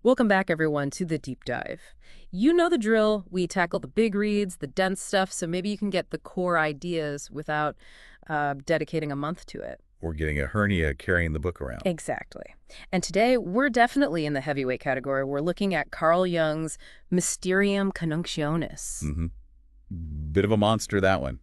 Welcome back, everyone, to the deep dive. You know the drill. We tackle the big reads, the dense stuff, so maybe you can get the core ideas without dedicating a month to it. Or getting a hernia carrying the book around. Exactly. And today, we're definitely in the heavyweight category. We're looking at Carl Jung's Mysterium Coniunctionis. Bit of a monster, that one.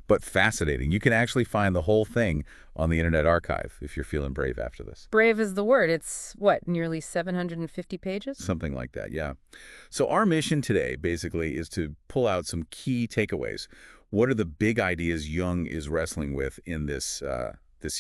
But fascinating. You can actually find the whole thing on the Internet Archive if you're feeling brave after this. Brave is the word. It's, what, nearly 750 pages? Something like that, yeah. So our mission today, basically, is to pull out some key takeaways. What are the big ideas Jung is wrestling with in this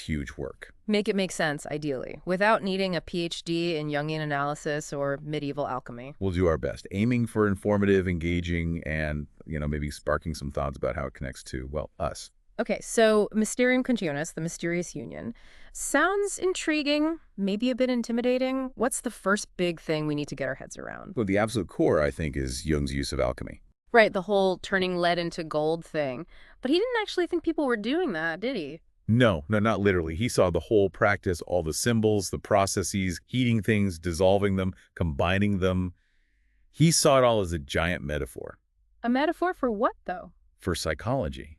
huge work? Make it make sense, ideally, without needing a PhD in Jungian analysis or medieval alchemy. We'll do our best, aiming for informative, engaging, and, maybe sparking some thoughts about how it connects to, well, us. Okay, so Mysterium Coniunctionis, the mysterious union, sounds intriguing, maybe a bit intimidating. What's the first big thing we need to get our heads around? Well, the absolute core, I think, is Jung's use of alchemy. Right, the whole turning lead into gold thing. But he didn't actually think people were doing that, did he? No, not literally. He saw the whole practice, all the symbols, the processes, heating things, dissolving them, combining them. He saw it all as a giant metaphor. A metaphor for what, though? For psychology.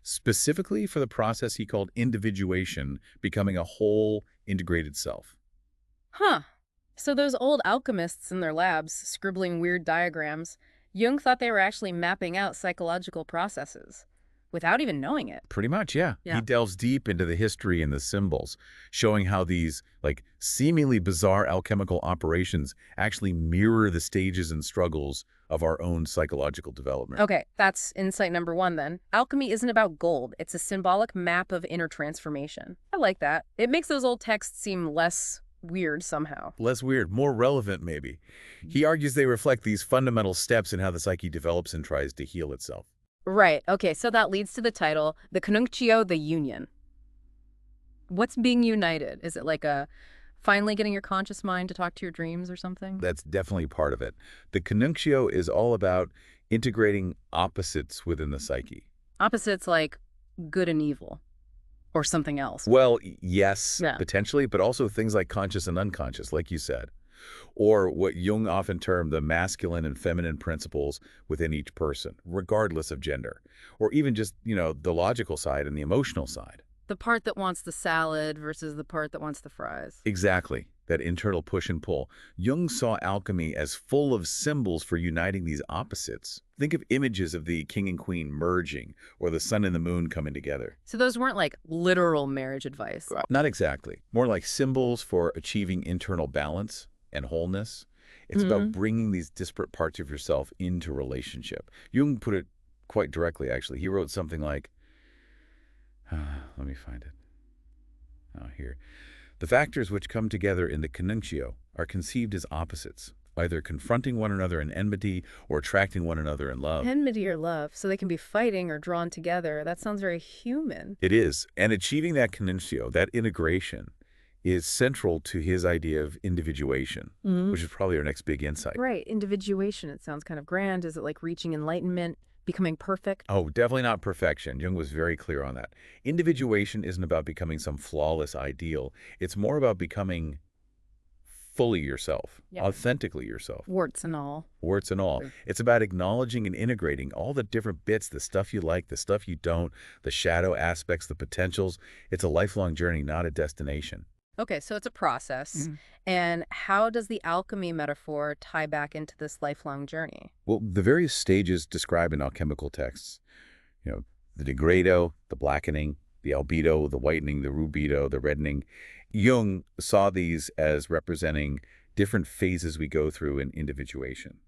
Specifically for the process he called individuation, becoming a whole, integrated self. Huh. So those old alchemists in their labs, scribbling weird diagrams, Jung thought they were actually mapping out psychological processes without even knowing it. Pretty much, yeah. Yeah. He delves deep into the history and the symbols, showing how these, seemingly bizarre alchemical operations actually mirror the stages and struggles of our own psychological development. Okay, that's insight number one then. Alchemy isn't about gold. It's a symbolic map of inner transformation. I like that. It makes those old texts seem less weird somehow. Less weird, more relevant maybe. He argues they reflect these fundamental steps in how the psyche develops and tries to heal itself. Right. Okay, so that leads to the title, the Conjunctio, the Union. What's being united? Is it like a finally getting your conscious mind to talk to your dreams or something? That's definitely part of it. The Coniunctio is all about integrating opposites within the psyche. Opposites like good and evil or something else. Well, yes, Yeah. potentially, but also things like conscious and unconscious, like you said. Or what Jung often termed the masculine and feminine principles within each person, regardless of gender. Or even just, the logical side and the emotional side. The part that wants the salad versus the part that wants the fries. Exactly, that internal push and pull. Jung saw alchemy as full of symbols for uniting these opposites. Think of images of the king and queen merging, or the sun and the moon coming together. So those weren't like literal marriage advice. Not exactly. More like symbols for achieving internal balance and wholeness. It's about bringing these disparate parts of yourself into relationship. Jung put it quite directly, actually. He wrote something like, let me find it. Oh, here. The factors which come together in the Coniunctio are conceived as opposites, either confronting one another in enmity or attracting one another in love. Enmity or love, so they can be fighting or drawn together. That sounds very human. It is. And achieving that Coniunctio, that integration, is central to his idea of individuation, which is probably our next big insight. Right, individuation. It sounds kind of grand. Is it like reaching enlightenment, becoming perfect? Oh, definitely not perfection. Jung was very clear on that. Individuation isn't about becoming some flawless ideal. It's more about becoming fully yourself, authentically yourself. Warts and all. Warts and all. It's about acknowledging and integrating all the different bits, the stuff you like, the stuff you don't, the shadow aspects, the potentials. It's a lifelong journey, not a destination. Okay, so it's a process. And how does the alchemy metaphor tie back into this lifelong journey? Well, the various stages described in alchemical texts, the degrado, the blackening, the albedo, the whitening, the rubedo, the reddening. Jung saw these as representing different phases we go through in individuation.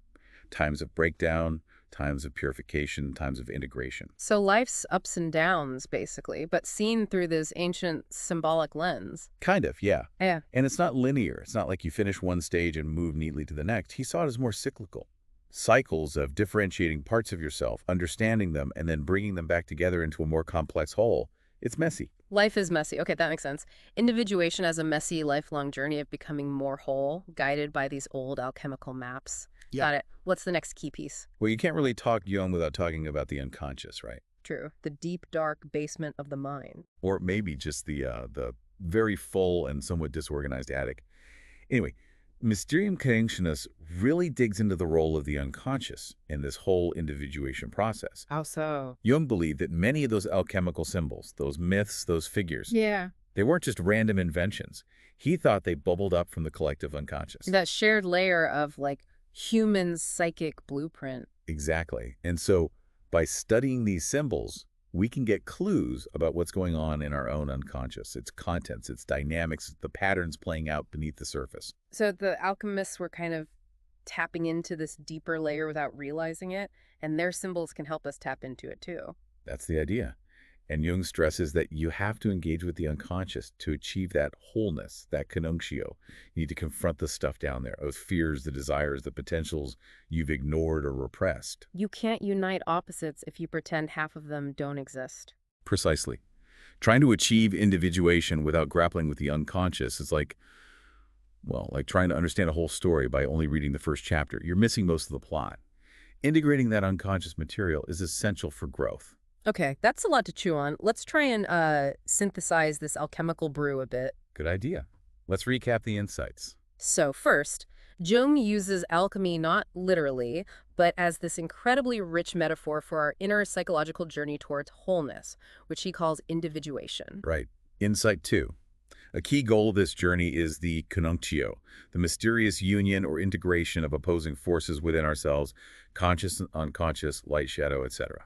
Times of breakdown, times of purification, times of integration. So life's ups and downs, basically, but seen through this ancient symbolic lens. Kind of, yeah. Yeah. And it's not linear. It's not like you finish one stage and move neatly to the next. He saw it as more cyclical. Cycles of differentiating parts of yourself, understanding them, and then bringing them back together into a more complex whole. It's messy. Life is messy. Okay, that makes sense. Individuation as a messy, lifelong journey of becoming more whole, guided by these old alchemical maps. Yeah. Got it. What's the next key piece? Well, you can't really talk Jung without talking about the unconscious, right? True. The deep, dark basement of the mind. Or maybe just the very full and somewhat disorganized attic. Anyway, Mysterium Coniunctionis really digs into the role of the unconscious in this whole individuation process. How so? Jung believed that many of those alchemical symbols, those myths, those figures, Yeah. they weren't just random inventions. He thought they bubbled up from the collective unconscious. That shared layer of like human psychic blueprint. Exactly. And so by studying these symbols, we can get clues about what's going on in our own unconscious, its contents, its dynamics, the patterns playing out beneath the surface. So the alchemists were kind of tapping into this deeper layer without realizing it, and their symbols can help us tap into it too. That's the idea. And Jung stresses that you have to engage with the unconscious to achieve that wholeness, that coniunctio. You need to confront the stuff down there, those fears, the desires, the potentials you've ignored or repressed. You can't unite opposites if you pretend half of them don't exist. Precisely. Trying to achieve individuation without grappling with the unconscious is like, well, like trying to understand a whole story by only reading the first chapter. You're missing most of the plot. Integrating that unconscious material is essential for growth. Okay, that's a lot to chew on. Let's try and synthesize this alchemical brew a bit. Good idea. Let's recap the insights. So first, Jung uses alchemy not literally, but as this incredibly rich metaphor for our inner psychological journey towards wholeness, which he calls individuation. Right. Insight 2. A key goal of this journey is the coniunctio, the mysterious union or integration of opposing forces within ourselves, conscious and unconscious, light, shadow, etc.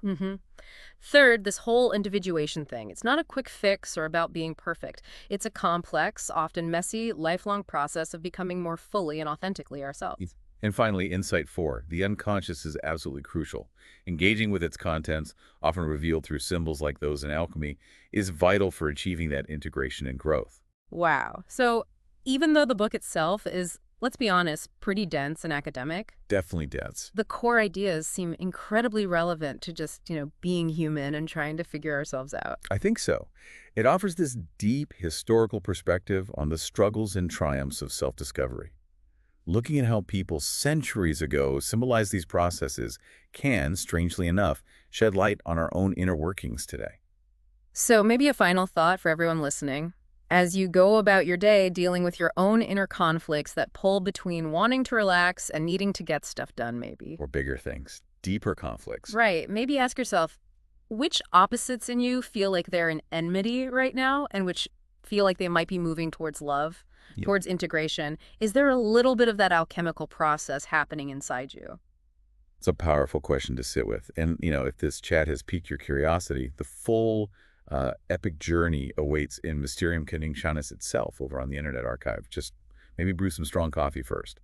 Third, this whole individuation thing. It's not a quick fix or about being perfect. It's a complex, often messy, lifelong process of becoming more fully and authentically ourselves. And finally, insight 4. The unconscious is absolutely crucial. Engaging with its contents, often revealed through symbols like those in alchemy, is vital for achieving that integration and growth. Wow. So even though the book itself is, let's be honest, pretty dense and academic, Definitely dense. the core ideas seem incredibly relevant to just, being human and trying to figure ourselves out. I think so. It offers this deep historical perspective on the struggles and triumphs of self-discovery. Looking at how people centuries ago symbolized these processes can, strangely enough, shed light on our own inner workings today. So maybe a final thought for everyone listening. As you go about your day dealing with your own inner conflicts that pull between wanting to relax and needing to get stuff done, maybe. Or bigger things, deeper conflicts. Right. Maybe ask yourself, which opposites in you feel like they're in enmity right now and which feel like they might be moving towards love, towards integration? Is there a little bit of that alchemical process happening inside you? It's a powerful question to sit with. And, if this chat has piqued your curiosity, the full epic journey awaits in Mysterium Coniunctionis itself over on the Internet Archive. Just maybe brew some strong coffee first.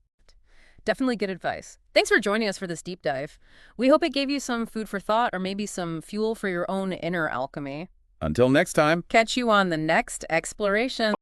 Definitely good advice. Thanks for joining us for this deep dive. We hope it gave you some food for thought or maybe some fuel for your own inner alchemy. Until next time. Catch you on the next exploration.